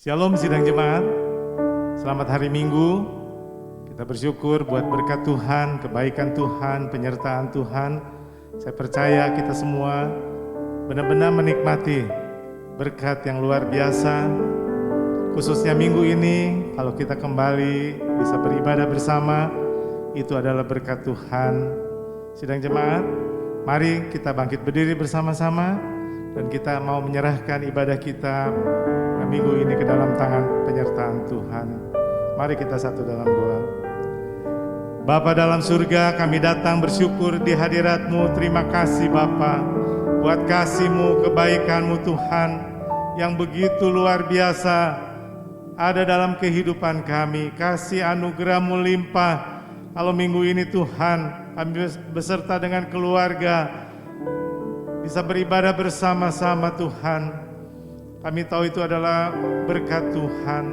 Shalom sidang jemaat, selamat hari Minggu. Kita bersyukur buat berkat Tuhan, kebaikan Tuhan, penyertaan Tuhan. Saya percaya kita semua benar-benar menikmati berkat yang luar biasa. Khususnya minggu ini, kalau kita kembali bisa beribadah bersama, itu adalah berkat Tuhan. Sidang jemaat, mari kita bangkit berdiri bersama-sama dan kita mau menyerahkan ibadah kita minggu ini ke dalam tangan penyertaan Tuhan. Mari kita satu dalam doa. Bapa dalam surga, kami datang bersyukur di hadirat-Mu. Terima kasih Bapa buat kasih-Mu, kebaikan-Mu Tuhan yang begitu luar biasa ada dalam kehidupan kami. Kasih anugerah-Mu limpah. Kalau minggu ini Tuhan, kami beserta dengan keluarga bisa beribadah bersama-sama Tuhan. Kami tahu itu adalah berkat Tuhan.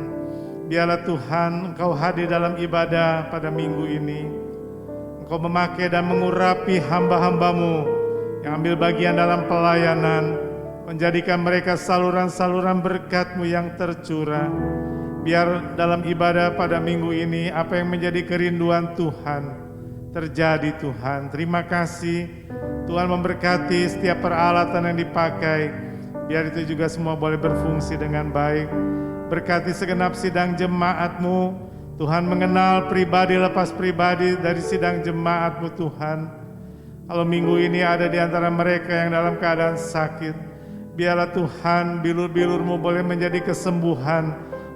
Biarlah Tuhan Engkau hadir dalam ibadah pada minggu ini. Engkau memakai dan mengurapi hamba-hamba-Mu yang ambil bagian dalam pelayanan, menjadikan mereka saluran-saluran berkat-Mu yang tercurah. Biar dalam ibadah pada minggu ini apa yang menjadi kerinduan Tuhan terjadi Tuhan. Terima kasih Tuhan memberkati setiap peralatan yang dipakai. Biar itu juga semua boleh berfungsi dengan baik. Berkati segenap sidang jemaat-Mu. Tuhan mengenal pribadi lepas pribadi dari sidang jemaat-Mu Tuhan. Kalau minggu ini ada di antara mereka yang dalam keadaan sakit, biarlah Tuhan bilur-bilur-Mu boleh menjadi kesembuhan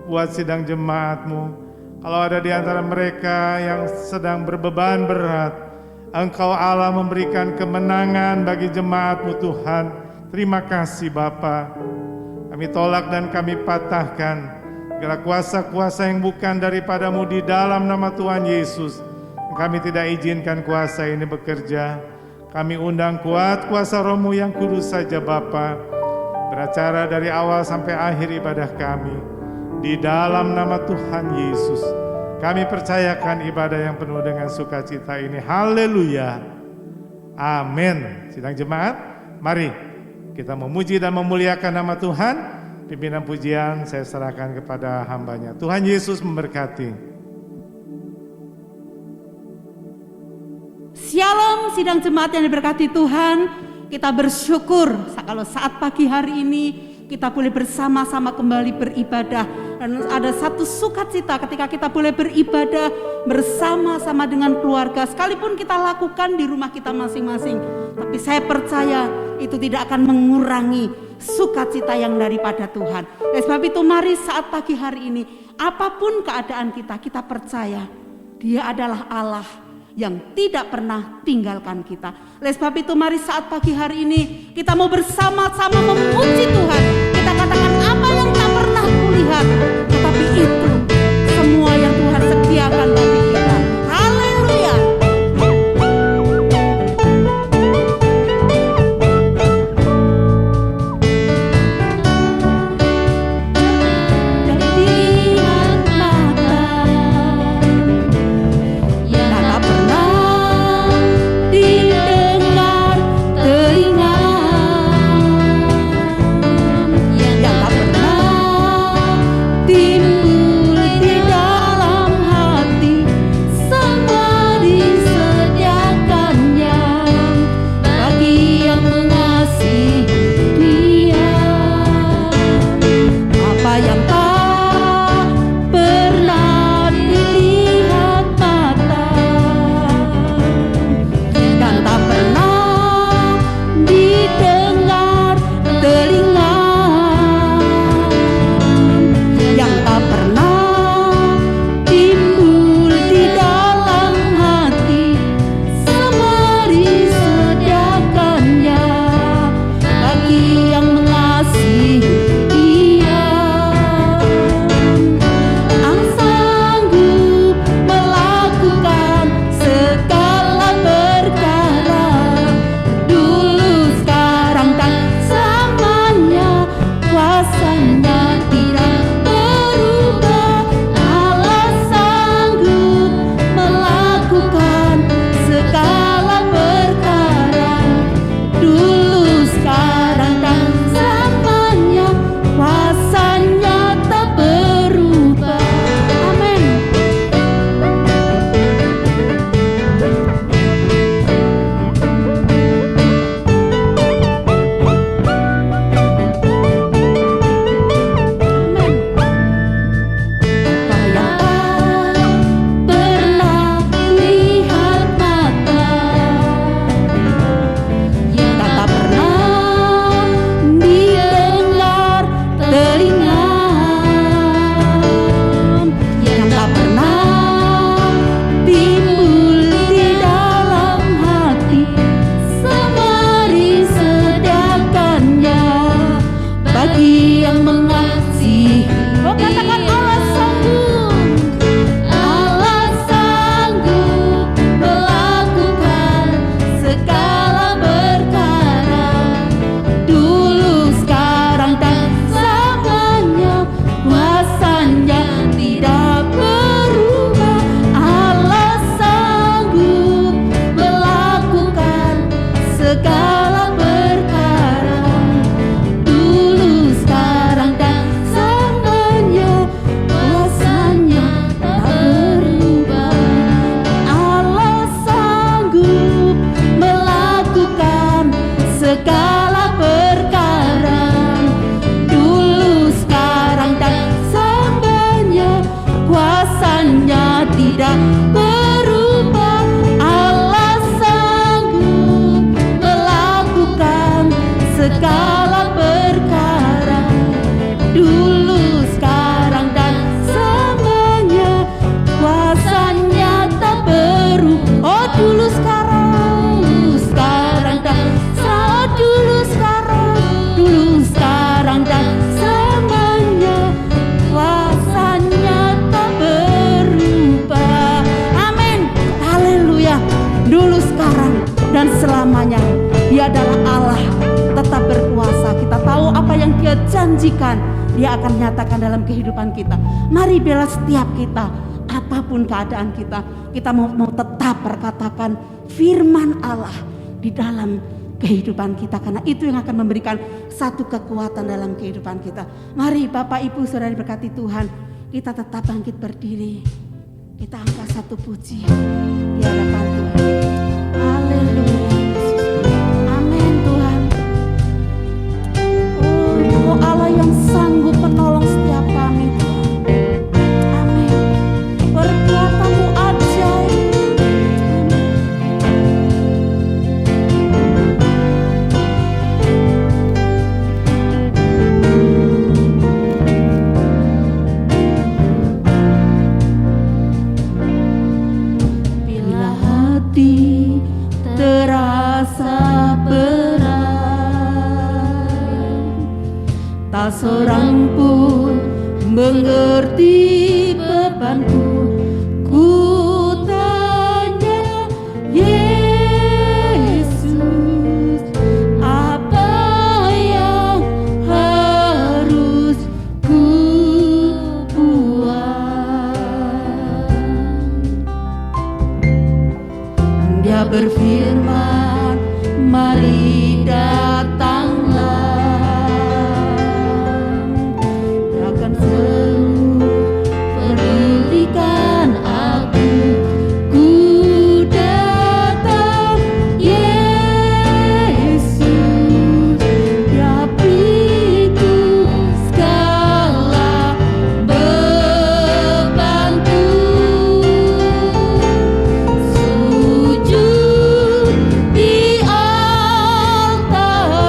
buat sidang jemaat-Mu. Kalau ada di antara mereka yang sedang berbeban berat, Engkau Allah memberikan kemenangan bagi jemaat-Mu Tuhan. Terima kasih Bapa. Kami tolak dan kami patahkan segala kuasa-kuasa yang bukan daripada-Mu di dalam nama Tuhan Yesus. Kami tidak izinkan kuasa ini bekerja. Kami undang kuat kuasa Roh-Mu yang kudus saja Bapa, beracara dari awal sampai akhir ibadah kami. Di dalam nama Tuhan Yesus kami percayakan ibadah yang penuh dengan sukacita ini. Haleluya. Amin. Sidang jemaat, mari kita memuji dan memuliakan nama Tuhan. Pimpinan pujian saya serahkan kepada hambanya. Tuhan Yesus memberkati. Shalom sidang jemaat yang diberkati Tuhan. Kita bersyukur kalau saat pagi hari ini kita boleh bersama-sama kembali beribadah. Dan ada satu sukacita ketika kita boleh beribadah bersama-sama dengan keluarga. Sekalipun kita lakukan di rumah kita masing-masing, tapi saya percaya itu tidak akan mengurangi sukacita yang daripada Tuhan. Oleh sebab itu mari saat pagi hari ini, apapun keadaan kita, kita percaya Dia adalah Allah yang tidak pernah tinggalkan kita. Oleh sebab itu mari saat pagi hari ini kita mau bersama-sama memuji Tuhan. Kita katakan apa yang tak pernah kulihat, tetapi itu semua yang Tuhan sediakan bagi kita. Haleluya. dan selamanya. Dia adalah Allah, tetap berkuasa. Kita tahu apa yang Dia janjikan, Dia akan nyatakan dalam kehidupan kita. Mari bela setiap kita, apapun keadaan kita mau tetap berkatakan firman Allah di dalam kehidupan kita, karena itu yang akan memberikan satu kekuatan dalam kehidupan kita. Mari Bapak Ibu Saudara diberkati Tuhan, kita tetap bangkit berdiri, kita angkat satu pujian di hadapan Tuhan. Haleluya. Amin Tuhan. Oh Allah yang sanggup menolong setiap kami Tuhan. Amin. Perbuatan-Mu ajaib. Bila hati terasa berat, tak seorang pun mengerti bebanku. Ku tanya Yesus, apa yang harus ku buat? Dia berfirman, mari datanglah. Dia akan selalu pedulikan aku. Ku datang Yesus, Dia pikul segala bebanku. Sujud di altar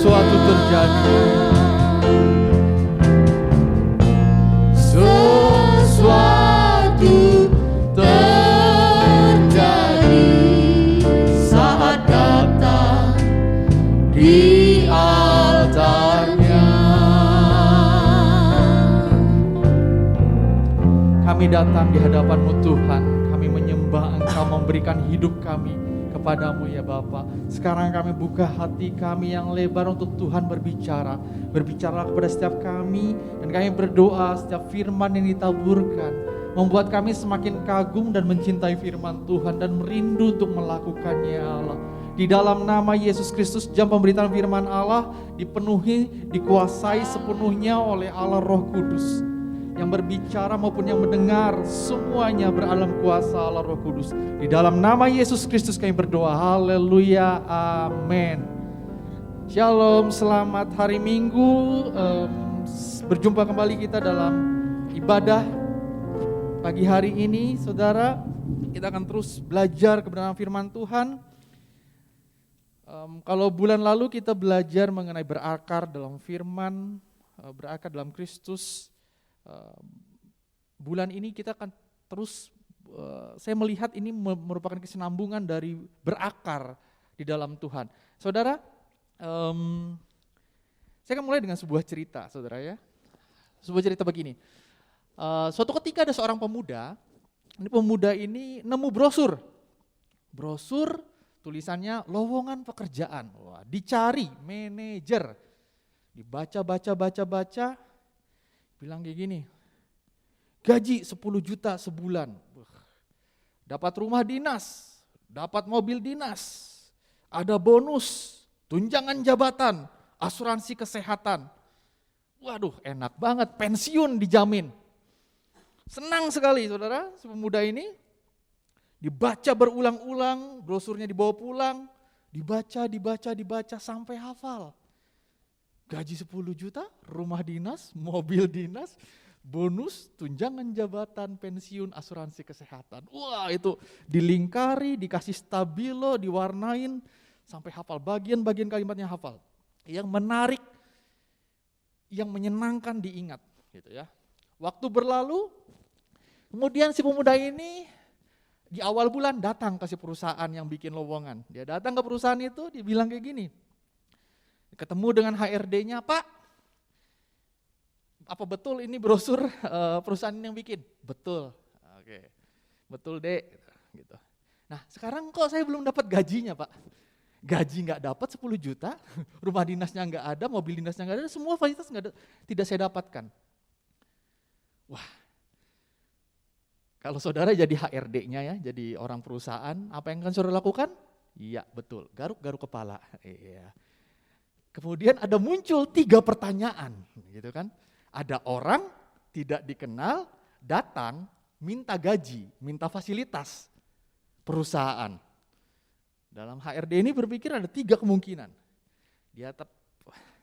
sesuatu terjadi. Sesuatu terjadi saat datang di altarnya. Kami datang di hadapan-Mu Tuhan, kami menyembah Engkau, memberikan hidup kami kepadamu ya Bapa. Sekarang kami buka hati kami yang lebar untuk Tuhan berbicara. Berbicara kepada setiap kami, dan kami berdoa setiap firman yang ditaburkan membuat kami semakin kagum dan mencintai firman Tuhan dan merindu untuk melakukannya ya Allah. Di dalam nama Yesus Kristus, jam pemberitaan firman Allah dipenuhi, dikuasai sepenuhnya oleh Allah Roh Kudus. Yang berbicara maupun yang mendengar, semuanya berada dalam kuasa Allah Roh Kudus. Di dalam nama Yesus Kristus kami berdoa, haleluya, amin. Shalom, selamat hari Minggu. Berjumpa kembali kita dalam ibadah pagi hari ini, saudara. Kita akan terus belajar kebenaran firman Tuhan. Kalau bulan lalu kita belajar mengenai berakar dalam firman, berakar dalam Kristus. Bulan ini kita akan terus, saya melihat ini merupakan kesinambungan dari berakar di dalam Tuhan. Saudara, saya akan mulai dengan sebuah cerita, saudara ya. Sebuah cerita begini. Suatu ketika ada seorang pemuda, pemuda ini nemu brosur tulisannya lowongan pekerjaan. Wah, dicari manajer, dibaca, bilang kayak gini, gaji 10 juta sebulan, dapat rumah dinas, dapat mobil dinas, ada bonus, tunjangan jabatan, asuransi kesehatan. Waduh, enak banget, pensiun dijamin. Senang sekali saudara, si pemuda ini dibaca berulang-ulang, brosurnya dibawa pulang, dibaca sampai hafal. Gaji 10 juta, rumah dinas, mobil dinas, bonus, tunjangan jabatan, pensiun, asuransi kesehatan. Wah, itu dilingkari, dikasih stabilo, diwarnain, sampai hafal. Bagian-bagian kalimatnya hafal. Yang menarik, yang menyenangkan diingat. Gitu ya. Waktu berlalu, kemudian si pemuda ini di awal bulan datang ke si perusahaan yang bikin lowongan. Dia datang ke perusahaan itu, dia bilang kayak gini, ketemu dengan HRD-nya, Pak, apa betul ini brosur perusahaan ini yang bikin? Betul. Oke. Betul, Dek. Gitu. Nah, sekarang kok saya belum dapat gajinya, Pak? Gaji nggak dapat 10 juta, rumah dinasnya nggak ada, mobil dinasnya nggak ada, semua fasilitas nggak ada, tidak saya dapatkan. Wah, kalau saudara jadi HRD-nya ya, jadi orang perusahaan, apa yang akan saudara lakukan? Iya, betul, garuk-garuk kepala. Iya. Kemudian ada muncul 3 pertanyaan, gitu kan? Ada orang tidak dikenal datang minta gaji, minta fasilitas perusahaan. Dalam HRD ini berpikir ada 3 kemungkinan. Dia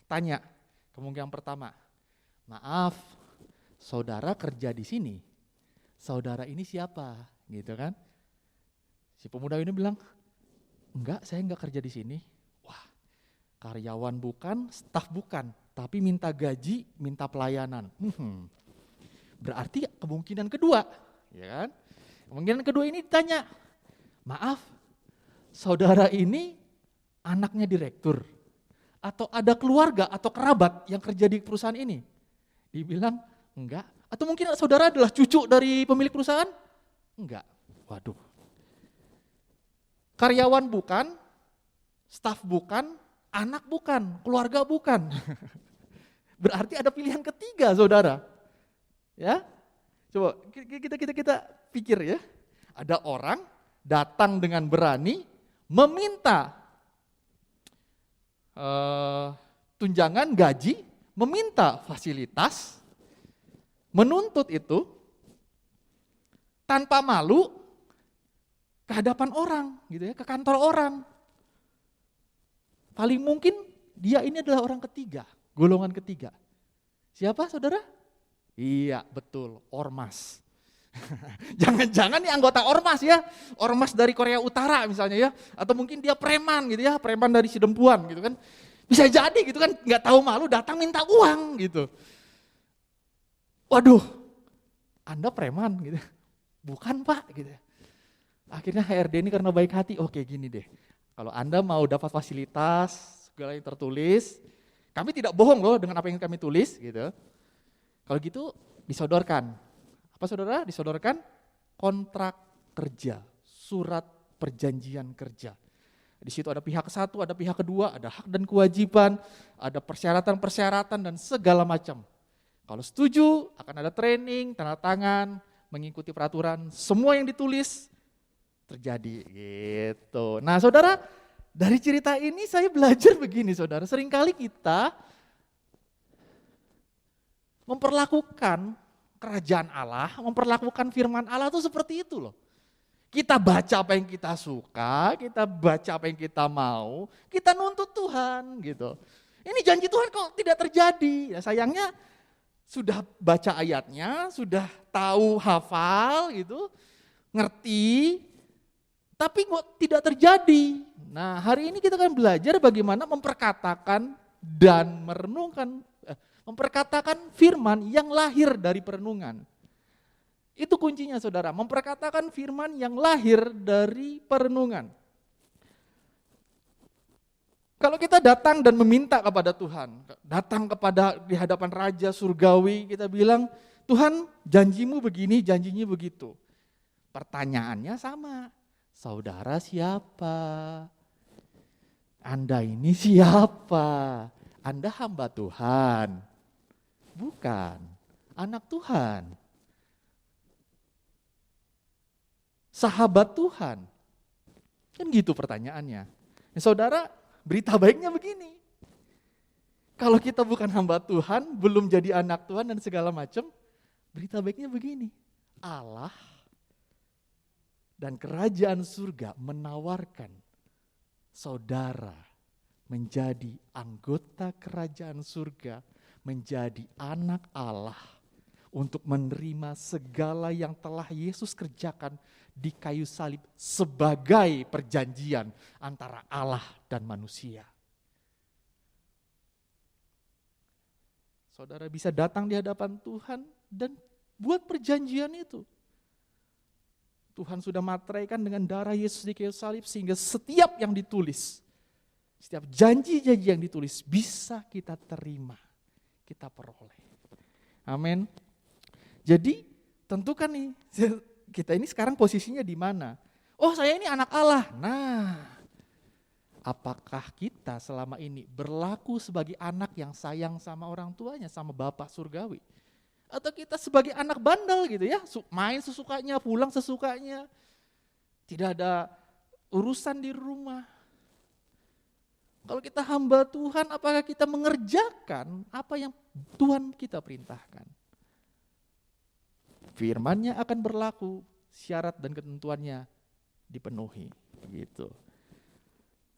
tanya, kemungkinan pertama, maaf, saudara kerja di sini, saudara ini siapa, gitu kan? Si pemuda ini bilang, enggak, saya enggak kerja di sini. Karyawan bukan, staf bukan, tapi minta gaji, minta pelayanan. Berarti kemungkinan kedua, ya kan? Kemungkinan kedua ini ditanya, maaf, saudara ini anaknya direktur, atau ada keluarga atau kerabat yang kerja di perusahaan ini? Dibilang enggak. Atau mungkin saudara adalah cucu dari pemilik perusahaan? Enggak. Waduh. Karyawan bukan, staf bukan, anak bukan, keluarga bukan. Berarti ada pilihan ketiga, saudara. Ya, coba kita pikir ya. Ada orang datang dengan berani meminta tunjangan gaji, meminta fasilitas, menuntut itu tanpa malu ke hadapan orang, gitu ya, ke kantor orang. Paling mungkin dia ini adalah orang ketiga, golongan ketiga. Siapa saudara? Iya betul, ormas. Jangan-jangan nih anggota ormas ya, ormas dari Korea Utara misalnya ya, atau mungkin dia preman gitu ya, preman dari Sidempuan gitu kan. Bisa jadi gitu kan, nggak tahu malu datang minta uang gitu. Waduh, Anda preman gitu. Bukan Pak gitu. Akhirnya HRD ini karena baik hati, oke gini deh. Kalau Anda mau dapat fasilitas, segala yang tertulis, kami tidak bohong loh dengan apa yang kami tulis gitu. Kalau gitu disodorkan. Apa saudara? Disodorkan kontrak kerja, surat perjanjian kerja. Di situ ada pihak satu, ada pihak kedua, ada hak dan kewajiban, ada persyaratan-persyaratan dan segala macam. Kalau setuju, akan ada training, tanda tangan, mengikuti peraturan, semua yang ditulis terjadi gitu. Nah saudara, dari cerita ini saya belajar begini saudara, seringkali kita memperlakukan kerajaan Allah, memperlakukan firman Allah itu seperti itu loh. Kita baca apa yang kita suka, kita baca apa yang kita mau, kita nuntut Tuhan gitu. Ini janji Tuhan kok tidak terjadi. Ya, sayangnya sudah baca ayatnya, sudah tahu hafal gitu, ngerti, tapi kok tidak terjadi. Nah hari ini kita akan belajar bagaimana memperkatakan dan merenungkan, memperkatakan firman yang lahir dari perenungan. Itu kuncinya saudara, memperkatakan firman yang lahir dari perenungan. Kalau kita datang dan meminta kepada Tuhan, datang kepada di hadapan Raja Surgawi, kita bilang, Tuhan janjimu begini, janjinya begitu. Pertanyaannya sama, saudara siapa? Anda ini siapa? Anda hamba Tuhan? Bukan, anak Tuhan. Sahabat Tuhan. Kan gitu pertanyaannya. Nah, saudara, berita baiknya begini. Kalau kita bukan hamba Tuhan, belum jadi anak Tuhan dan segala macam, berita baiknya begini. Allah dan kerajaan surga menawarkan saudara menjadi anggota kerajaan surga, menjadi anak Allah untuk menerima segala yang telah Yesus kerjakan di kayu salib sebagai perjanjian antara Allah dan manusia. Saudara bisa datang di hadapan Tuhan dan buat perjanjian itu. Tuhan sudah materaikan dengan darah Yesus di kayu salib sehingga setiap yang ditulis, setiap janji-janji yang ditulis bisa kita terima, kita peroleh. Amin. Jadi tentukan nih, kita ini sekarang posisinya di mana? Oh saya ini anak Allah. Nah, apakah kita selama ini berlaku sebagai anak yang sayang sama orang tuanya, sama Bapak Surgawi? Atau kita sebagai anak bandel gitu ya, main sesukanya, pulang sesukanya, tidak ada urusan di rumah. Kalau kita hamba Tuhan, apakah kita mengerjakan apa yang Tuhan kita perintahkan? Firman-Nya akan berlaku, syarat dan ketentuannya dipenuhi. Gitu.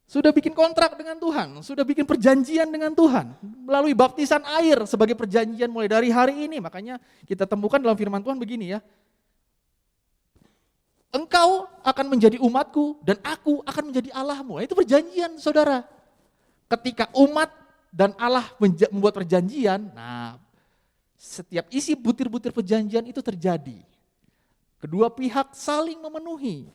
Sudah bikin kontrak dengan Tuhan, sudah bikin perjanjian dengan Tuhan melalui baptisan air sebagai perjanjian mulai dari hari ini. Makanya kita temukan dalam firman Tuhan begini ya. Engkau akan menjadi umatku dan aku akan menjadi Allahmu. Itu perjanjian saudara. Ketika umat dan Allah membuat perjanjian, nah setiap isi butir-butir perjanjian itu terjadi. Kedua pihak saling memenuhi.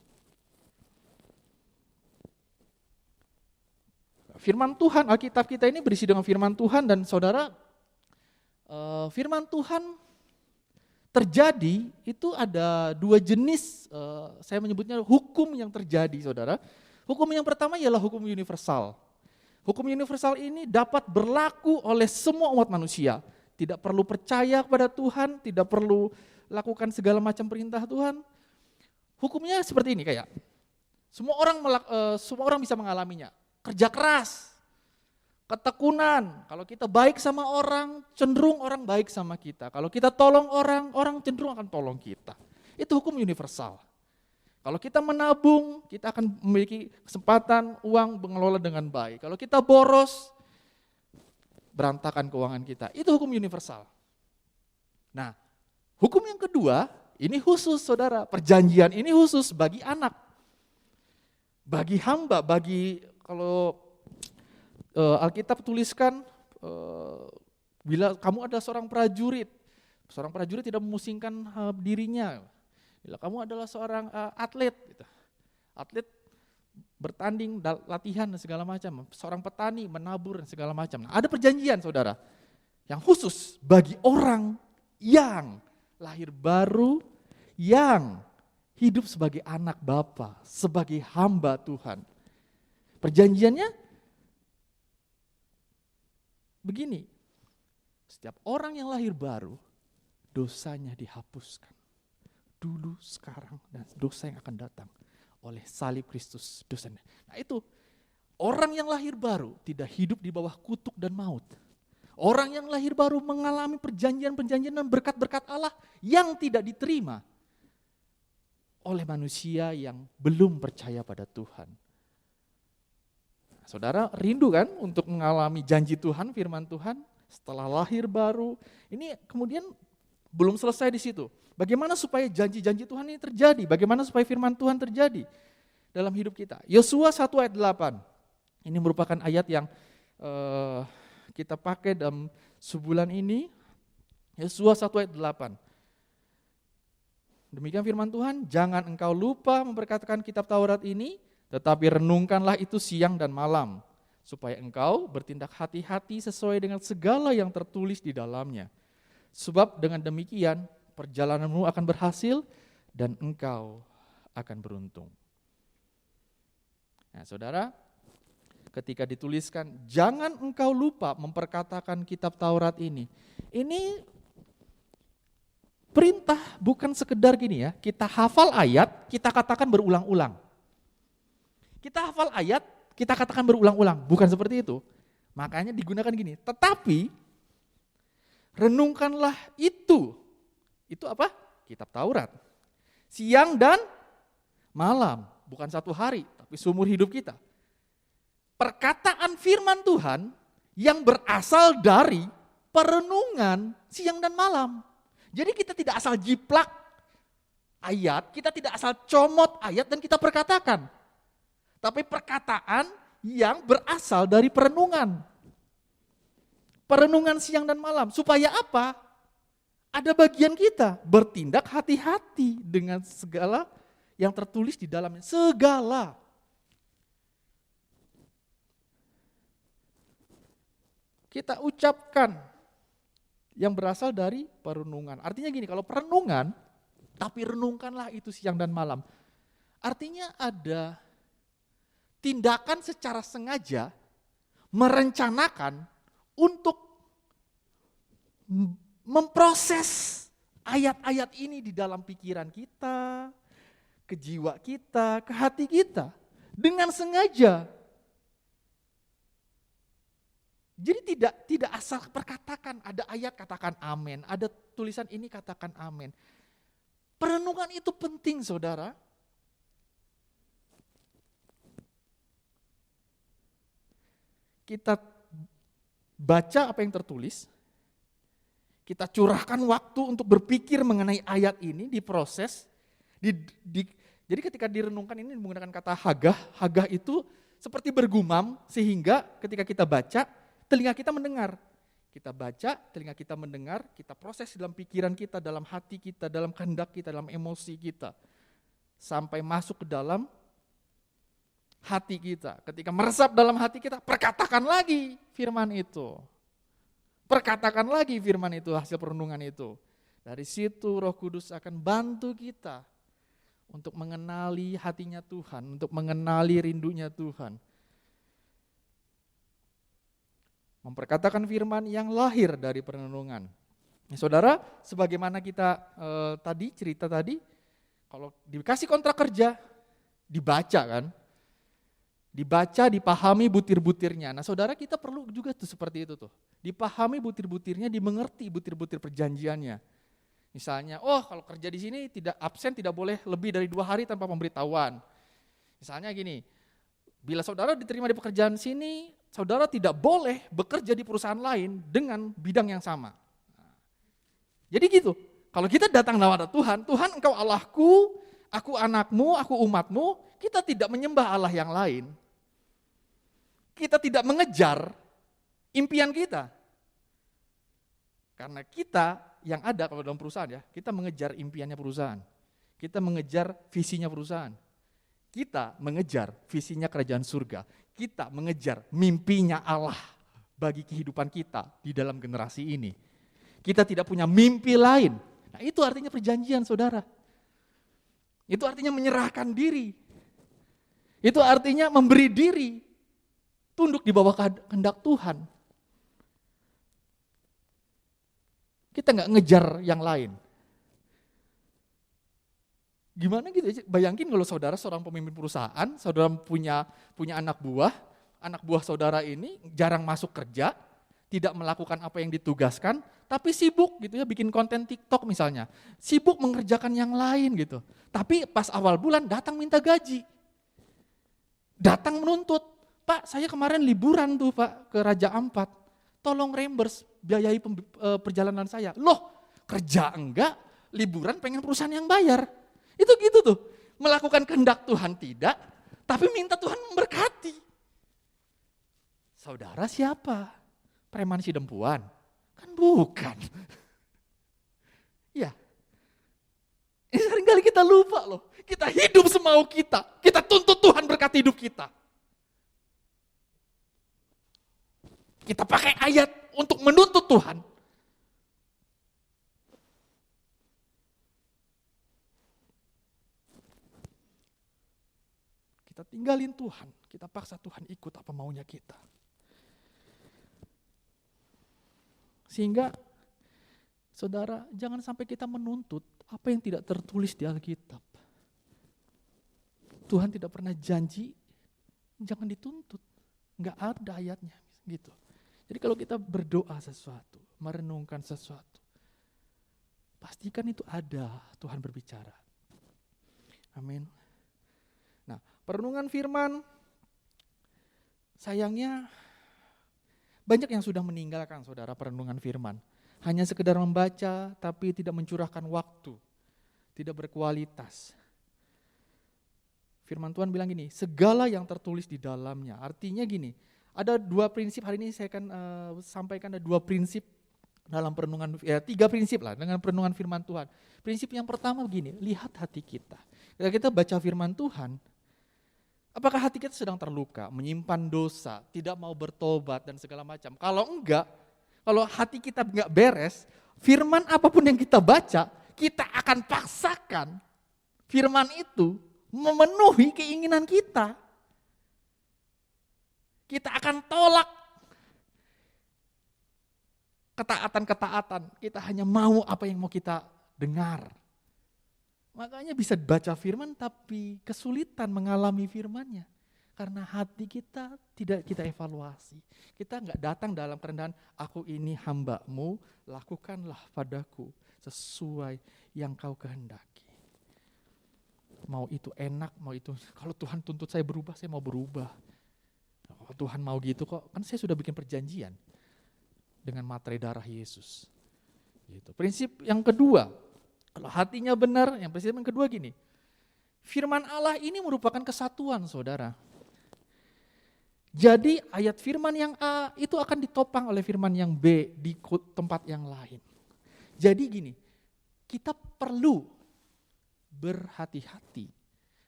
Firman Tuhan, Alkitab kita ini berisi dengan firman Tuhan dan saudara, firman Tuhan terjadi itu ada dua jenis, saya menyebutnya hukum yang terjadi saudara. Hukum yang pertama ialah hukum universal. Hukum universal ini dapat berlaku oleh semua umat manusia. Tidak perlu percaya kepada Tuhan, tidak perlu lakukan segala macam perintah Tuhan. Hukumnya seperti ini kayak, semua orang bisa mengalaminya. Kerja keras, ketekunan, kalau kita baik sama orang, cenderung orang baik sama kita. Kalau kita tolong orang, orang cenderung akan tolong kita. Itu hukum universal. Kalau kita menabung, kita akan memiliki kesempatan uang mengelola dengan baik. Kalau kita boros, berantakan keuangan kita. Itu hukum universal. Nah, hukum yang kedua, ini khusus saudara, perjanjian ini khusus bagi anak. Bagi hamba, bagi kalau Alkitab tuliskan bila kamu adalah seorang prajurit tidak memusingkan dirinya. Bila kamu adalah seorang atlet, gitu. Atlet bertanding, latihan dan segala macam. Seorang petani menabur dan segala macam. Nah, ada perjanjian saudara yang khusus bagi orang yang lahir baru, yang hidup sebagai anak Bapa, sebagai hamba Tuhan. Perjanjiannya begini, setiap orang yang lahir baru, dosanya dihapuskan. Dulu, sekarang, dan dosa yang akan datang oleh salib Kristus dosanya. Nah itu, orang yang lahir baru tidak hidup di bawah kutuk dan maut. Orang yang lahir baru mengalami perjanjian-perjanjian dan berkat-berkat Allah yang tidak diterima oleh manusia yang belum percaya pada Tuhan. Saudara rindu kan untuk mengalami janji Tuhan, firman Tuhan setelah lahir baru. Ini kemudian belum selesai di situ. Bagaimana supaya janji-janji Tuhan ini terjadi? Bagaimana supaya firman Tuhan terjadi dalam hidup kita? Yosua 1 ayat 8. Ini merupakan ayat yang kita pakai dalam sebulan ini. Yosua 1 ayat 8. Demikian firman Tuhan, jangan engkau lupa memperkatakan kitab Taurat ini, tetapi renungkanlah itu siang dan malam, supaya engkau bertindak hati-hati sesuai dengan segala yang tertulis di dalamnya. Sebab dengan demikian, perjalananmu akan berhasil dan engkau akan beruntung. Nah saudara, ketika dituliskan, jangan engkau lupa memperkatakan kitab Taurat ini perintah bukan sekedar gini ya, kita hafal ayat, kita katakan berulang-ulang. Kita hafal ayat, kita katakan berulang-ulang, bukan seperti itu. Makanya digunakan gini, tetapi renungkanlah itu. Itu apa? Kitab Taurat. Siang dan malam, bukan satu hari, tapi seumur hidup kita. Perkataan firman Tuhan yang berasal dari perenungan siang dan malam. Jadi kita tidak asal jiplak ayat, kita tidak asal comot ayat dan kita perkatakan. Tapi perkataan yang berasal dari perenungan. Perenungan siang dan malam. Supaya apa? Ada bagian kita bertindak hati-hati dengan segala yang tertulis di dalamnya. Segala. Kita ucapkan yang berasal dari perenungan. Artinya gini, kalau perenungan, tapi renungkanlah itu siang dan malam. Artinya ada tindakan secara sengaja, merencanakan untuk memproses ayat-ayat ini di dalam pikiran kita, ke jiwa kita, ke hati kita. Dengan sengaja. Jadi tidak asal perkatakan, ada ayat katakan amin, ada tulisan ini katakan amin. Perenungan itu penting saudara. Kita baca apa yang tertulis, kita curahkan waktu untuk berpikir mengenai ayat ini, diproses. Jadi ketika direnungkan ini menggunakan kata hagah itu seperti bergumam sehingga ketika kita baca, telinga kita mendengar. Kita baca, telinga kita mendengar, kita proses dalam pikiran kita, dalam hati kita, dalam kehendak kita, dalam emosi kita. Sampai masuk ke dalam hati kita. Ketika meresap dalam hati kita, perkatakan lagi firman itu. Perkatakan lagi firman itu, hasil perenungan itu. Dari situ Roh Kudus akan bantu kita untuk mengenali hatinya Tuhan, untuk mengenali rindunya Tuhan. Memperkatakan firman yang lahir dari perenungan. Nah, saudara, sebagaimana kita cerita tadi, kalau dikasih kontrak kerja, dibaca kan, dibaca, dipahami butir-butirnya. Nah saudara, kita perlu juga tuh seperti itu tuh, dipahami butir-butirnya, dimengerti butir-butir perjanjiannya. Misalnya, kalau kerja di sini tidak absen, tidak boleh lebih dari 2 hari tanpa pemberitahuan. Misalnya gini, bila saudara diterima di pekerjaan sini, saudara tidak boleh bekerja di perusahaan lain dengan bidang yang sama. Jadi gitu, kalau kita datang kepada Tuhan, Tuhan engkau Allahku, aku anakmu, aku umatmu, kita tidak menyembah Allah yang lain. kita tidak mengejar impian kita. Karena kita yang ada kalau dalam perusahaan ya, kita mengejar impiannya perusahaan. Kita mengejar visinya perusahaan. Kita mengejar visinya kerajaan surga. Kita mengejar mimpinya Allah bagi kehidupan kita di dalam generasi ini. Kita tidak punya mimpi lain. Nah, itu artinya perjanjian, saudara. Itu artinya menyerahkan diri. Itu artinya memberi diri. Tunduk di bawah kehendak Tuhan. Kita nggak ngejar yang lain. Gimana gitu? Bayangin kalau saudara seorang pemimpin perusahaan, saudara punya anak buah saudara ini jarang masuk kerja, tidak melakukan apa yang ditugaskan, tapi sibuk gitu ya, bikin konten TikTok misalnya, sibuk mengerjakan yang lain gitu. Tapi pas awal bulan datang minta gaji, datang menuntut, Pak saya kemarin liburan tuh Pak ke Raja Ampat, tolong reimburse biayai perjalanan saya. Loh kerja enggak, liburan pengen perusahaan yang bayar. Itu gitu tuh, melakukan kehendak Tuhan tidak, tapi minta Tuhan memberkati. Saudara siapa? Preman Sidempuan? Kan bukan. Ya, ini seringkali kita lupa loh, kita hidup semau kita tuntut Tuhan berkati hidup kita. Kita pakai ayat untuk menuntut Tuhan. Kita tinggalin Tuhan, kita paksa Tuhan ikut apa maunya kita. Sehingga saudara jangan sampai kita menuntut apa yang tidak tertulis di Alkitab. Tuhan tidak pernah janji, jangan dituntut. Enggak ada ayatnya gitu. Jadi kalau kita berdoa sesuatu, merenungkan sesuatu, pastikan itu ada Tuhan berbicara. Amin. Nah, perenungan firman, sayangnya banyak yang sudah meninggalkan saudara perenungan firman. Hanya sekedar membaca tapi tidak mencurahkan waktu, tidak berkualitas. Firman Tuhan bilang gini, segala yang tertulis di dalamnya. Artinya gini, ada dua prinsip, hari ini saya akan sampaikan ada dua prinsip dalam perenungan, ya 3 prinsip lah dengan perenungan firman Tuhan. Prinsip yang pertama begini, lihat hati kita. Ketika kita baca firman Tuhan, apakah hati kita sedang terluka, menyimpan dosa, tidak mau bertobat dan segala macam? Kalau enggak, kalau hati kita enggak beres, firman apapun yang kita baca, kita akan paksakan firman itu memenuhi keinginan kita. Kita akan tolak ketaatan-ketaatan, kita hanya mau apa yang mau kita dengar. Makanya bisa baca firman tapi kesulitan mengalami firmannya. Karena hati kita tidak kita evaluasi. Kita enggak datang dalam kerendahan, aku ini hamba-Mu, lakukanlah padaku sesuai yang Kau kehendaki. Mau itu enak, mau itu, kalau Tuhan tuntut saya berubah, saya mau berubah. Kalau Tuhan mau gitu kok, kan saya sudah bikin perjanjian dengan materai darah Yesus. Gitu. Prinsip yang kedua, kalau hatinya benar, yang prinsip yang kedua gini, firman Allah ini merupakan kesatuan saudara. Jadi ayat firman yang A itu akan ditopang oleh firman yang B di tempat yang lain. Jadi gini, kita perlu berhati-hati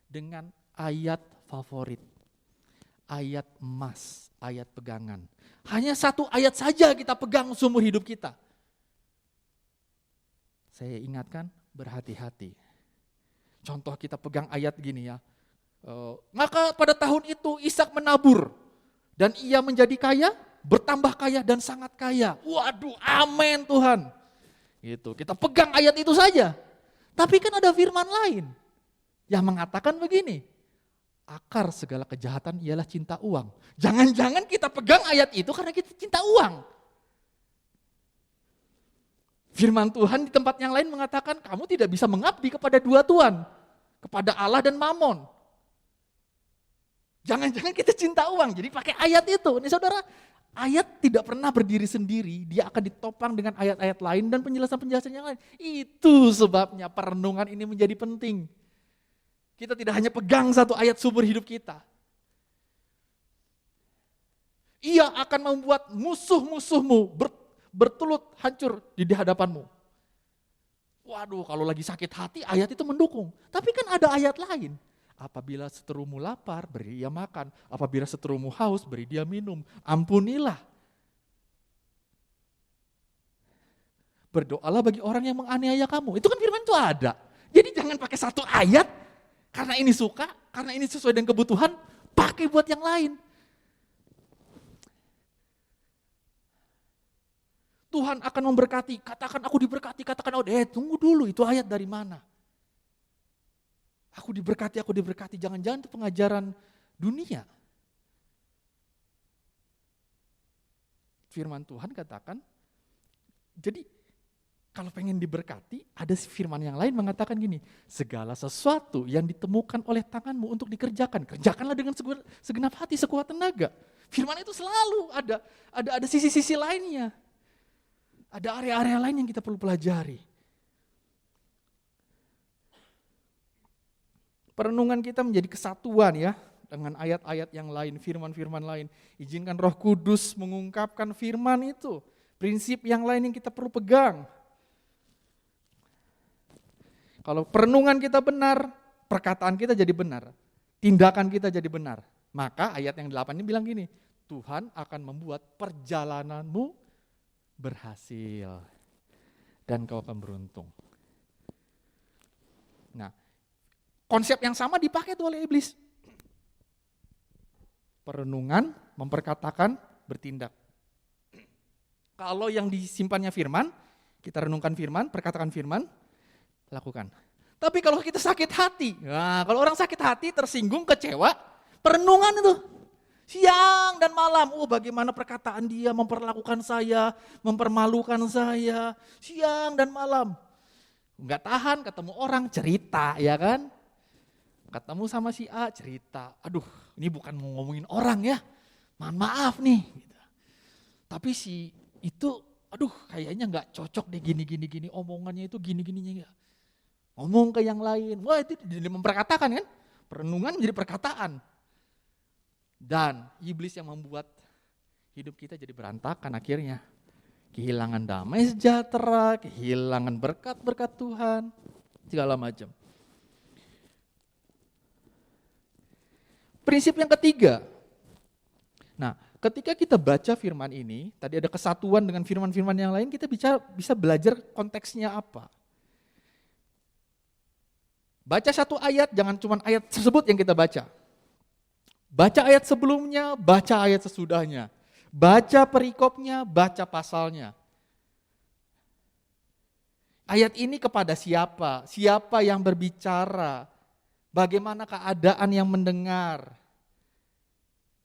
dengan ayat favorit, ayat emas, ayat pegangan. Hanya satu ayat saja kita pegang seumur hidup kita. Saya ingatkan, berhati-hati. Contoh kita pegang ayat gini ya. Maka pada tahun itu Ishak menabur dan ia menjadi kaya, bertambah kaya dan sangat kaya. Waduh, amin Tuhan. Gitu. Kita pegang ayat itu saja. Tapi kan ada firman lain yang mengatakan begini, akar segala kejahatan ialah cinta uang. Jangan-jangan kita pegang ayat itu karena kita cinta uang. Firman Tuhan di tempat yang lain mengatakan kamu tidak bisa mengabdi kepada dua tuan, kepada Allah dan Mamon. Jangan-jangan kita cinta uang, jadi pakai ayat itu. Nih saudara, ayat tidak pernah berdiri sendiri, dia akan ditopang dengan ayat-ayat lain dan penjelasan-penjelasan yang lain. Itu sebabnya perenungan ini menjadi penting. Kita tidak hanya pegang satu ayat sumber hidup kita. Ia akan membuat musuh-musuhmu bertelut hancur di hadapanmu. Waduh, kalau lagi sakit hati ayat itu mendukung. Tapi kan ada ayat lain. Apabila seterumu lapar, beri dia makan. Apabila seterumu haus, beri dia minum. Ampunilah. Berdoalah bagi orang yang menganiaya kamu. Itu kan firman itu ada. Jadi jangan pakai satu ayat, karena ini suka, karena ini sesuai dengan kebutuhan, pakai buat yang lain. Tuhan akan memberkati, katakan aku diberkati, katakan tunggu dulu, itu ayat dari mana? Aku diberkati, jangan-jangan itu pengajaran dunia. Firman Tuhan katakan, jadi kalau pengen diberkati, ada firman yang lain mengatakan gini, segala sesuatu yang ditemukan oleh tanganmu untuk dikerjakan, kerjakanlah dengan segenap hati, sekuat tenaga. Firman itu selalu ada sisi-sisi lainnya. Ada area-area lain yang kita perlu pelajari. Perenungan kita menjadi kesatuan ya, dengan ayat-ayat yang lain, firman-firman lain. Izinkan Roh Kudus mengungkapkan firman itu. Prinsip yang lain yang kita perlu pegang. Kalau perenungan kita benar, perkataan kita jadi benar. Tindakan kita jadi benar. Maka ayat yang 8 ini bilang gini, Tuhan akan membuat perjalananmu berhasil. Dan kau akan beruntung. Nah, konsep yang sama dipakai tuh oleh iblis. Perenungan, memperkatakan, bertindak. Kalau yang disimpannya firman, kita renungkan firman, perkatakan firman, lakukan. Tapi kalau kita sakit hati, nah kalau orang sakit hati, tersinggung, kecewa, perenungan itu. Siang dan malam, bagaimana perkataan dia memperlakukan saya, mempermalukan saya, siang dan malam. Enggak tahan, ketemu orang, cerita, ya kan? Ketemu sama si A, cerita. Aduh, ini bukan mau ngomongin orang ya, mohon maaf nih. Tapi si itu, aduh kayaknya enggak cocok deh gini, omongannya itu gini-gininya ya. Ngomong ke yang lain, wah itu jadi memperkatakan kan? Perenungan menjadi perkataan. Dan iblis yang membuat hidup kita jadi berantakan akhirnya. Kehilangan damai sejahtera, kehilangan berkat-berkat Tuhan, segala macam. Prinsip yang ketiga. Nah, ketika kita baca firman ini, tadi ada kesatuan dengan firman-firman yang lain, kita bisa belajar konteksnya apa. Baca satu ayat, jangan cuma ayat tersebut yang kita baca. Baca ayat sebelumnya, baca ayat sesudahnya. Baca perikopnya, baca pasalnya. Ayat ini kepada siapa? Siapa yang berbicara? Bagaimana keadaan yang mendengar?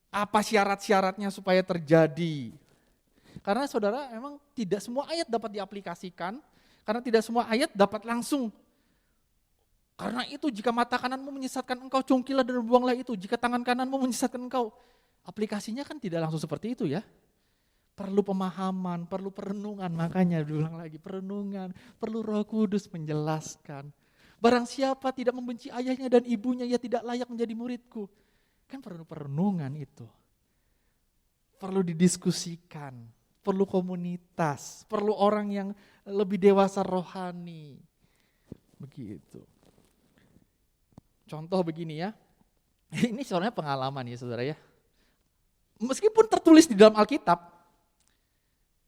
Apa syarat-syaratnya supaya terjadi? Karena saudara, memang tidak semua ayat dapat diaplikasikan, karena tidak semua ayat dapat langsung. Karena itu jika mata kananmu menyesatkan engkau, cungkilah dan buanglah itu. Jika tangan kananmu menyesatkan engkau, aplikasinya kan tidak langsung seperti itu ya. Perlu pemahaman, perlu perenungan, makanya diulang lagi, perenungan, perlu Roh Kudus menjelaskan. Barang siapa tidak membenci ayahnya dan ibunya, ia tidak layak menjadi muridku. Kan perlu perenungan itu. Perlu didiskusikan, perlu komunitas, perlu orang yang lebih dewasa rohani. Begitu. Contoh begini ya, ini sebenarnya pengalaman ya saudara ya. Meskipun tertulis di dalam Alkitab,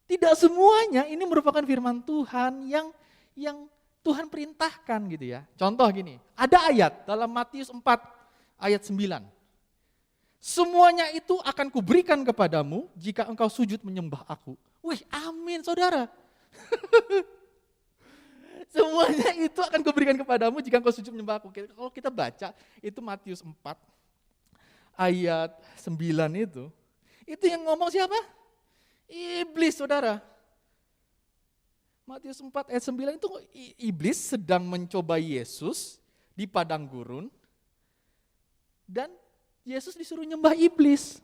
tidak semuanya ini merupakan firman Tuhan yang Tuhan perintahkan gitu ya. Contoh gini, ada ayat dalam Matius 4 ayat 9. Semuanya itu akan kuberikan kepadamu jika engkau sujud menyembah aku. Wih, amin saudara. Semuanya itu akan kuberikan kepadamu jika engkau sujud menyembah aku. Kalau kita baca itu Matius 4 ayat 9 itu yang ngomong siapa? Iblis saudara. Matius 4 ayat 9 itu iblis sedang mencoba Yesus di padang gurun dan Yesus disuruh nyembah iblis.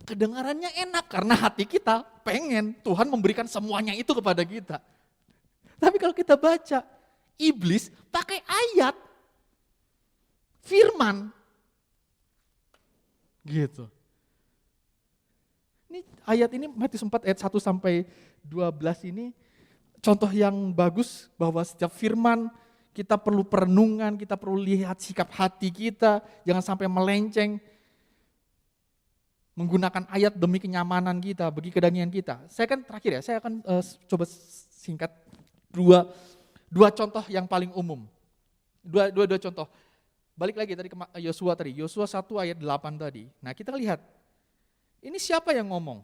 Kedengarannya enak karena hati kita pengen Tuhan memberikan semuanya itu kepada kita. Tapi kalau kita baca, iblis pakai ayat, firman. Gitu. ayat ini Matius 4 ayat 1 sampai 12 ini contoh yang bagus bahwa setiap firman kita perlu perenungan, kita perlu lihat sikap hati kita, jangan sampai melenceng menggunakan ayat demi kenyamanan kita, bagi kedangian kita. Saya akan coba singkat dua contoh yang paling umum. Dua contoh. Balik lagi tadi ke Yosua 1 ayat 8 tadi. Nah, kita lihat. Ini siapa yang ngomong?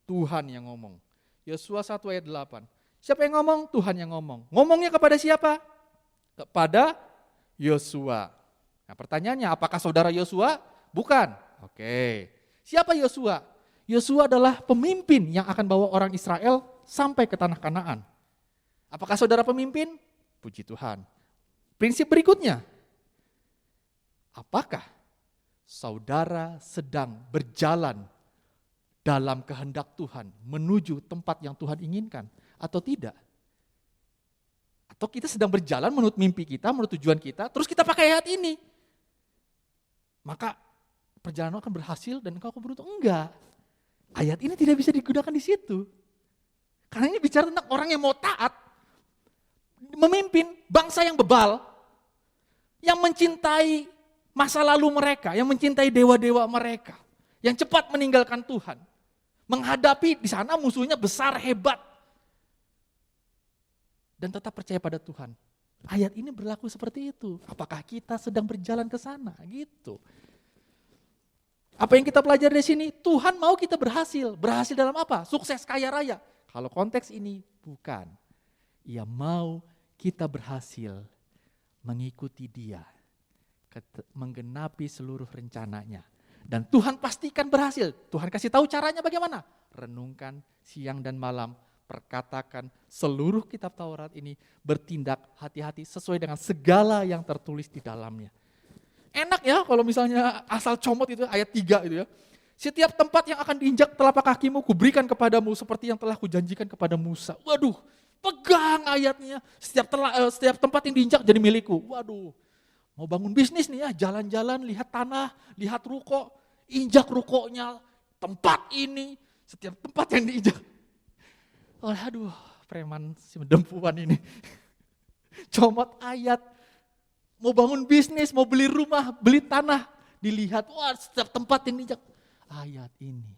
Tuhan yang ngomong. Yosua 1 ayat 8. Siapa yang ngomong? Tuhan yang ngomong. Ngomongnya kepada siapa? Kepada Yosua. Nah, pertanyaannya, apakah saudara Yosua? Bukan. Oke. Siapa Yosua? Yosua adalah pemimpin yang akan bawa orang Israel sampai ke tanah Kanaan. Apakah saudara pemimpin? Puji Tuhan. Prinsip berikutnya, apakah saudara sedang berjalan dalam kehendak Tuhan menuju tempat yang Tuhan inginkan atau tidak? Atau kita sedang berjalan menurut mimpi kita, menurut tujuan kita, terus kita pakai ayat ini. Maka perjalanan akan berhasil dan engkau akan beruntung. Enggak. Ayat ini tidak bisa digunakan di situ. Karena ini bicara tentang orang yang mau taat, memimpin bangsa yang bebal, yang mencintai masa lalu mereka, yang mencintai dewa-dewa mereka, yang cepat meninggalkan Tuhan. Menghadapi di sana musuhnya besar, hebat. Dan tetap percaya pada Tuhan. Ayat ini berlaku seperti itu. Apakah kita sedang berjalan ke sana? Gitu. Apa yang kita pelajari di sini? Tuhan mau kita berhasil. Berhasil dalam apa? Sukses, kaya raya. Kalau konteks ini bukan. Ia mau kita berhasil mengikuti Dia, menggenapi seluruh rencananya. Dan Tuhan pastikan berhasil. Tuhan kasih tahu caranya bagaimana? Renungkan siang dan malam, perkatakan seluruh kitab Taurat ini, bertindak hati-hati sesuai dengan segala yang tertulis di dalamnya. Enak ya kalau misalnya asal comot itu ayat 3 itu ya. Setiap tempat yang akan diinjak telapak kakimu kuberikan kepadamu seperti yang telah kujanjikan kepada Musa. Waduh, pegang ayatnya. Setiap tempat yang diinjak jadi milikku. Waduh, mau bangun bisnis nih ya, jalan-jalan, lihat tanah, lihat ruko, injak rukonya, tempat ini, setiap tempat yang diinjak. Oh, aduh, preman si dempuan ini. Comot ayat. Mau bangun bisnis, mau beli rumah, beli tanah, dilihat, wah setiap tempat yang diinjak. Ayat ini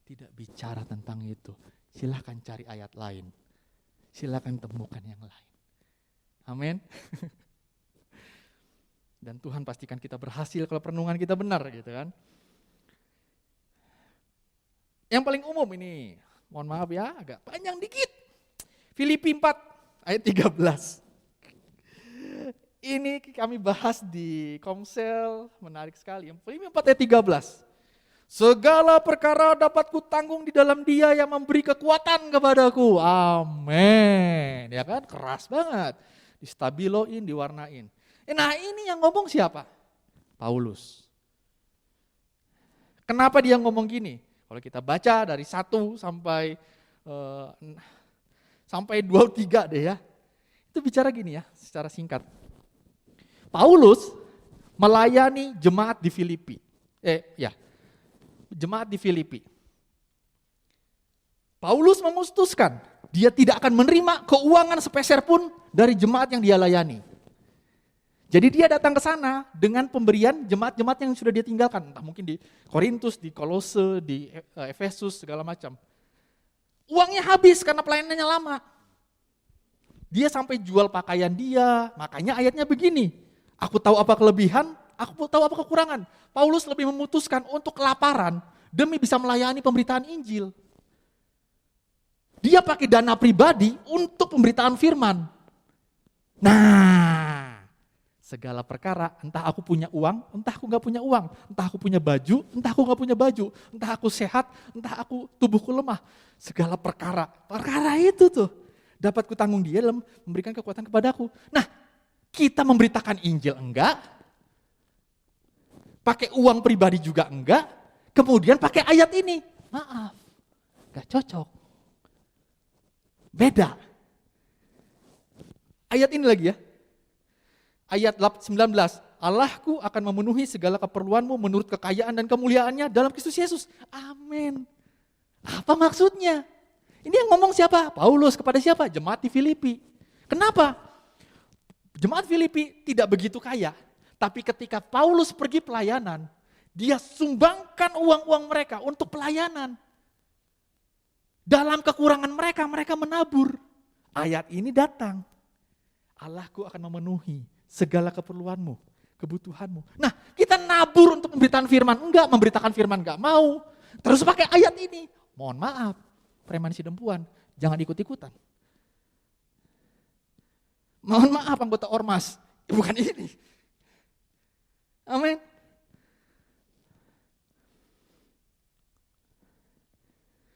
tidak bicara tentang itu. Silahkan cari ayat lain. Silahkan temukan yang lain. Amin. Dan Tuhan pastikan kita berhasil kalau perenungan kita benar gitu kan. Yang paling umum ini, mohon maaf ya agak panjang dikit. Filipi 4 ayat 13. Ini kami bahas di Komsel, menarik sekali. Filipi 4 ayat 13. Segala perkara dapat kutanggung di dalam Dia yang memberi kekuatan kepadaku. Amin. Ya kan, keras banget. Distabiloin, diwarnain. Nah ini yang ngomong siapa? Paulus. Kenapa dia ngomong gini? Kalau kita baca dari 1 sampai 23 deh ya. Itu bicara gini ya, secara singkat. Paulus melayani jemaat di Filipi. Jemaat di Filipi. Paulus memutuskan dia tidak akan menerima keuangan sepeser pun dari jemaat yang dia layani. Jadi dia datang ke sana dengan pemberian jemaat-jemaat yang sudah dia tinggalkan. Entah mungkin di Korintus, di Kolose, di Efesus, segala macam. Uangnya habis karena pelayanannya lama. Dia sampai jual pakaian dia, makanya ayatnya begini. Aku tahu apa kelebihan, aku tahu apa kekurangan. Paulus lebih memutuskan untuk kelaparan demi bisa melayani pemberitaan Injil. Dia pakai dana pribadi untuk pemberitaan firman. Nah, segala perkara, entah aku punya uang, entah aku gak punya uang. Entah aku punya baju, entah aku gak punya baju. Entah aku sehat, entah aku tubuhku lemah. Segala perkara itu tuh dapat kutanggung Dia dalam memberikan kekuatan kepadaku. Nah, kita memberitakan Injil enggak, pakai uang pribadi juga enggak, kemudian pakai ayat ini. Maaf, gak cocok. Beda. Ayat ini lagi ya. Ayat 19, Allahku akan memenuhi segala keperluanmu menurut kekayaan dan kemuliaannya dalam Kristus Yesus. Amin. Apa maksudnya? Ini yang ngomong siapa? Paulus kepada siapa? Jemaat di Filipi. Kenapa? Jemaat Filipi tidak begitu kaya, tapi ketika Paulus pergi pelayanan, dia sumbangkan uang-uang mereka untuk pelayanan. Dalam kekurangan mereka, mereka menabur. Ayat ini datang. Allahku akan memenuhi segala keperluanmu, kebutuhanmu. Nah, kita nabur untuk pemberitaan firman. Enggak, memberitakan firman enggak mau. Terus pakai ayat ini. Mohon maaf, preman sidempuan, jangan ikut-ikutan. Mohon maaf anggota ormas, bukan ini. Amin.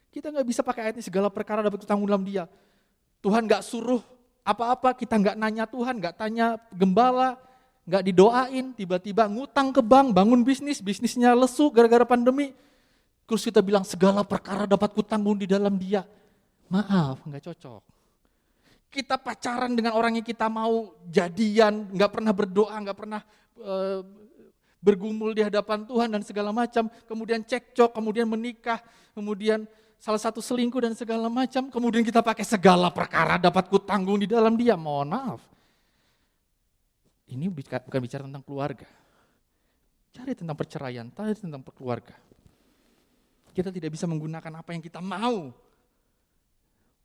Kita nggak bisa pakai ayat ini segala perkara dapat tanggung dalam Dia. Tuhan nggak suruh apa-apa, kita nggak nanya Tuhan, nggak tanya gembala, nggak didoain, tiba-tiba ngutang ke bank, bangun bisnis, bisnisnya lesu gara-gara pandemi. Terus kita bilang segala perkara dapat kutanggung di dalam Dia. Maaf, nggak cocok. Kita pacaran dengan orang yang kita mau, jadian, nggak pernah berdoa, nggak pernah bergumul di hadapan Tuhan dan segala macam, kemudian cekcok, kemudian menikah, kemudian salah satu selingkuh dan segala macam, kemudian kita pakai segala perkara dapat kutanggung di dalam Dia. Mohon maaf. Ini bukan bicara tentang keluarga. Cari tentang perceraian, cari tentang keluarga. Kita tidak bisa menggunakan apa yang kita mau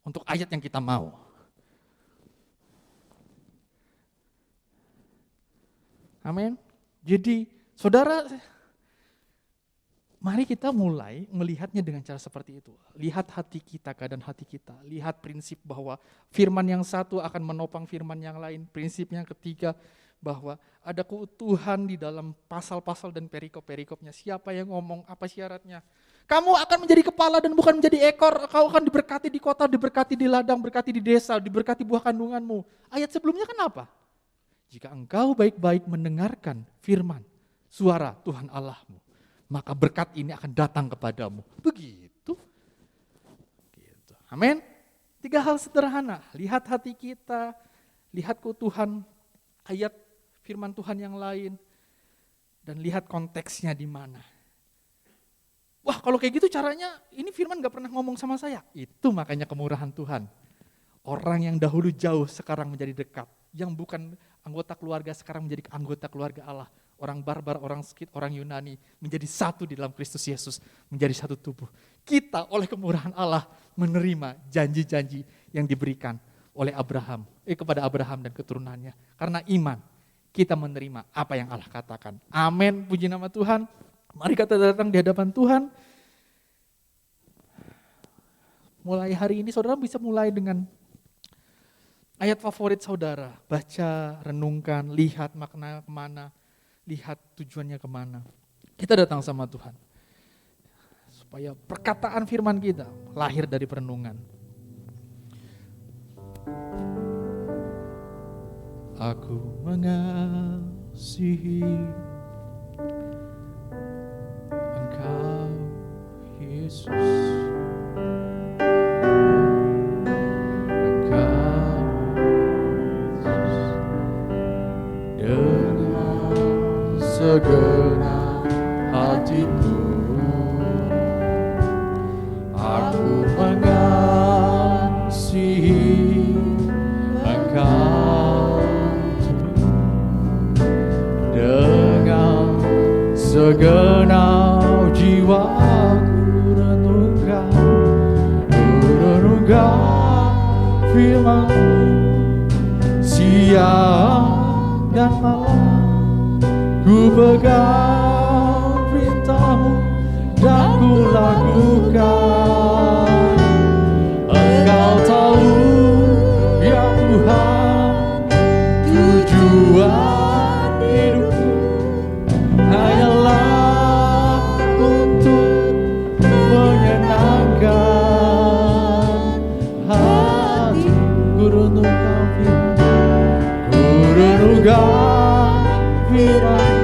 untuk ayat yang kita mau. Amin. Jadi saudara, mari kita mulai melihatnya dengan cara seperti itu. Lihat hati kita, keadaan hati kita. Lihat prinsip bahwa firman yang satu akan menopang firman yang lain. Prinsip yang ketiga bahwa ada keutuhan di dalam pasal-pasal dan perikop-perikopnya. Siapa yang ngomong, apa syaratnya. Kamu akan menjadi kepala dan bukan menjadi ekor. Kau akan diberkati di kota, diberkati di ladang, berkati di desa, diberkati buah kandunganmu. Ayat sebelumnya kenapa? Jika engkau baik-baik mendengarkan firman, suara Tuhan Allahmu, maka berkat ini akan datang kepadamu. Begitu. Gitu. Amin. 3 hal sederhana. Lihat hati kita, lihat keutuhan ayat firman Tuhan yang lain, dan lihat konteksnya di mana. Wah, kalau kayak gitu caranya, ini firman gak pernah ngomong sama saya. Itu makanya kemurahan Tuhan. Orang yang dahulu jauh sekarang menjadi dekat. Yang bukan anggota keluarga sekarang menjadi anggota keluarga Allah. Orang barbar, orang Skit, orang Yunani menjadi satu di dalam Kristus Yesus. Menjadi satu tubuh. Kita oleh kemurahan Allah menerima janji-janji yang diberikan oleh Abraham. Kepada Abraham dan keturunannya. Karena iman kita menerima apa yang Allah katakan. Amin, puji nama Tuhan. Mari kita datang di hadapan Tuhan. Mulai hari ini saudara bisa mulai dengan ayat favorit saudara, baca, renungkan, lihat makna kemana, lihat tujuannya kemana. Kita datang sama Tuhan. Supaya perkataan firman kita lahir dari perenungan. Aku mengasihi Engkau, Yesus. Segenap hatiku, aku mengasihi Engkau dengan segenap jiwaku. Renungkan firman-Mu siang dan malam. Ku pegang perintah-Mu dan ku lakukan. Engkau tahu ya Tuhan, tujuan hidupku hanyalah untuk menyenangkan hati. Ku renungkan firman, ku renungkan firman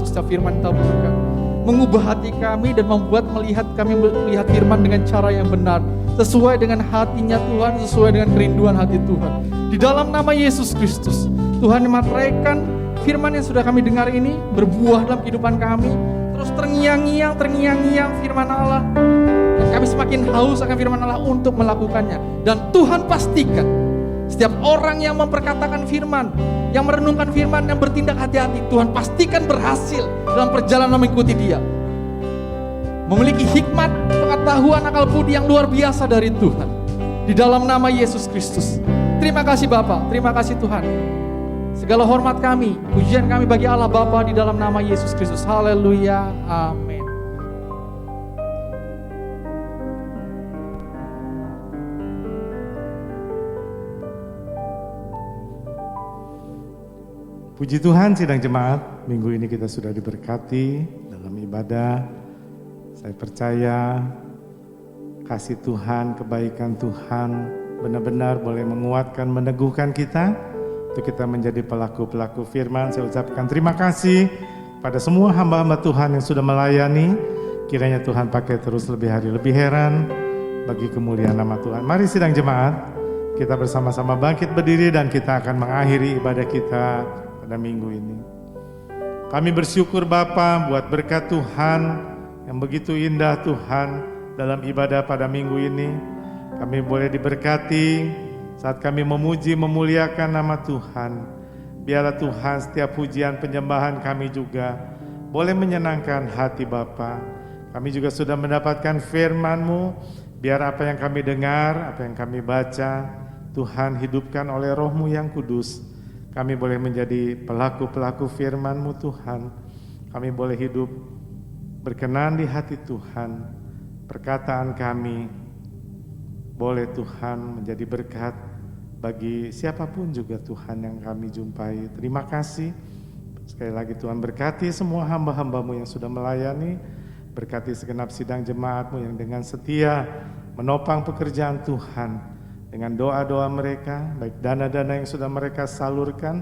untuk setiap firman yang taburkan. Mengubah hati kami dan membuat kami melihat firman dengan cara yang benar, sesuai dengan hatinya Tuhan, sesuai dengan kerinduan hati Tuhan. Di dalam nama Yesus Kristus, Tuhan meteraikan firman yang sudah kami dengar ini berbuah dalam kehidupan kami, terus terngiang-ngiang firman Allah, dan kami semakin haus akan firman Allah untuk melakukannya. Dan Tuhan pastikan setiap orang yang memperkatakan firman, yang merenungkan firman, yang bertindak hati-hati, Tuhan pastikan berhasil dalam perjalanan mengikuti Dia. Memiliki hikmat, pengetahuan, akal budi yang luar biasa dari Tuhan. Di dalam nama Yesus Kristus. Terima kasih Bapa, terima kasih Tuhan. Segala hormat kami, pujian kami bagi Allah Bapa di dalam nama Yesus Kristus. Haleluya, amin. Puji Tuhan, sidang jemaat, minggu ini kita sudah diberkati dalam ibadah. Saya percaya kasih Tuhan, kebaikan Tuhan benar-benar boleh menguatkan, meneguhkan kita untuk kita menjadi pelaku-pelaku firman. Saya ucapkan terima kasih pada semua hamba-hamba Tuhan yang sudah melayani. Kiranya Tuhan pakai terus lebih hari lebih heran bagi kemuliaan nama Tuhan. Mari sidang jemaat, kita bersama-sama bangkit berdiri dan kita akan mengakhiri ibadah kita pada minggu ini. Kami bersyukur Bapa buat berkat Tuhan yang begitu indah Tuhan dalam ibadah pada minggu ini. Kami boleh diberkati saat kami memuji memuliakan nama Tuhan. Biarlah Tuhan setiap pujian penyembahan kami juga boleh menyenangkan hati Bapa. Kami juga sudah mendapatkan firman-Mu. Biar apa yang kami dengar, apa yang kami baca, Tuhan hidupkan oleh Roh-Mu yang kudus. Kami boleh menjadi pelaku-pelaku firman-Mu Tuhan. Kami boleh hidup berkenan di hati Tuhan. Perkataan kami boleh Tuhan menjadi berkat bagi siapapun juga Tuhan yang kami jumpai. Terima kasih. Sekali lagi Tuhan berkati semua hamba-hamba-Mu yang sudah melayani. Berkati segenap sidang jemaat-Mu yang dengan setia menopang pekerjaan Tuhan. Dengan doa-doa mereka, baik dana-dana yang sudah mereka salurkan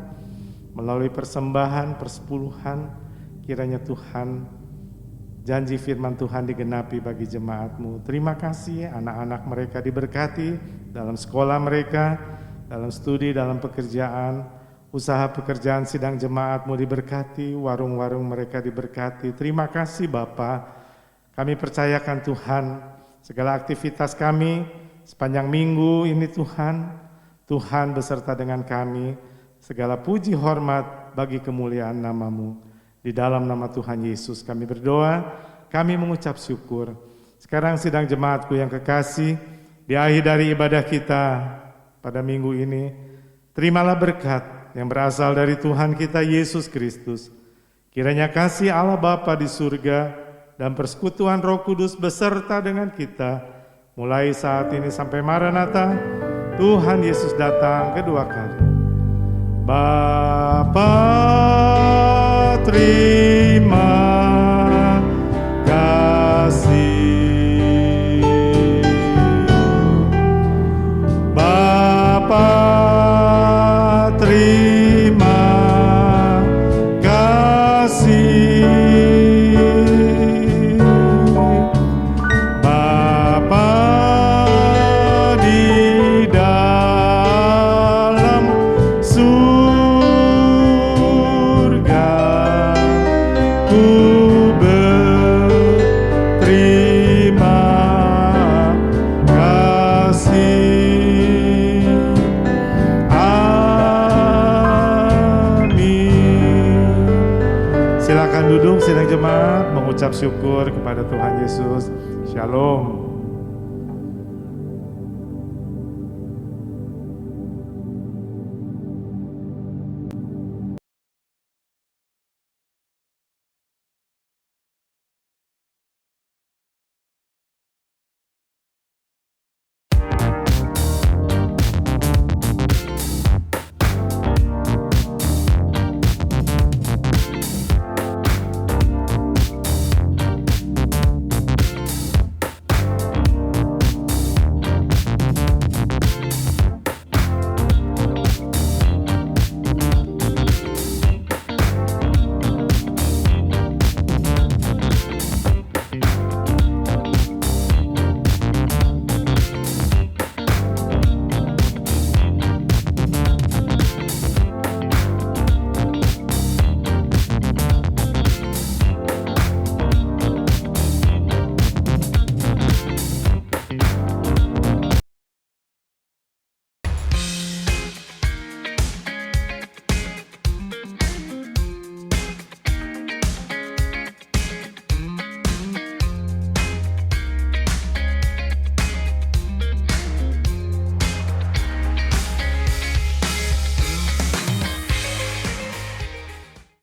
melalui persembahan, persepuluhan, kiranya Tuhan, janji firman Tuhan digenapi bagi jemaat-Mu. Terima kasih anak-anak mereka diberkati dalam sekolah mereka, dalam studi, dalam pekerjaan, usaha pekerjaan sidang jemaat-Mu diberkati, warung-warung mereka diberkati. Terima kasih Bapa, kami percayakan Tuhan segala aktivitas kami sepanjang minggu ini Tuhan beserta dengan kami, segala puji hormat bagi kemuliaan nama-Mu. Di dalam nama Tuhan Yesus kami berdoa, kami mengucap syukur. Sekarang sidang jemaatku yang kekasih, di akhir dari ibadah kita pada minggu ini, terimalah berkat yang berasal dari Tuhan kita Yesus Kristus. Kiranya kasih Allah Bapa di surga dan persekutuan Roh Kudus beserta dengan kita, mulai saat ini sampai Maranatha, Tuhan Yesus datang kedua kali. Bapa terima kasih, Bapa terima kasih, Bapa di dalam surga, ku berterima kasih. Amin. Silakan duduk sidang jemaat, mengucap syukur kepada Tuhan Yesus. Shalom.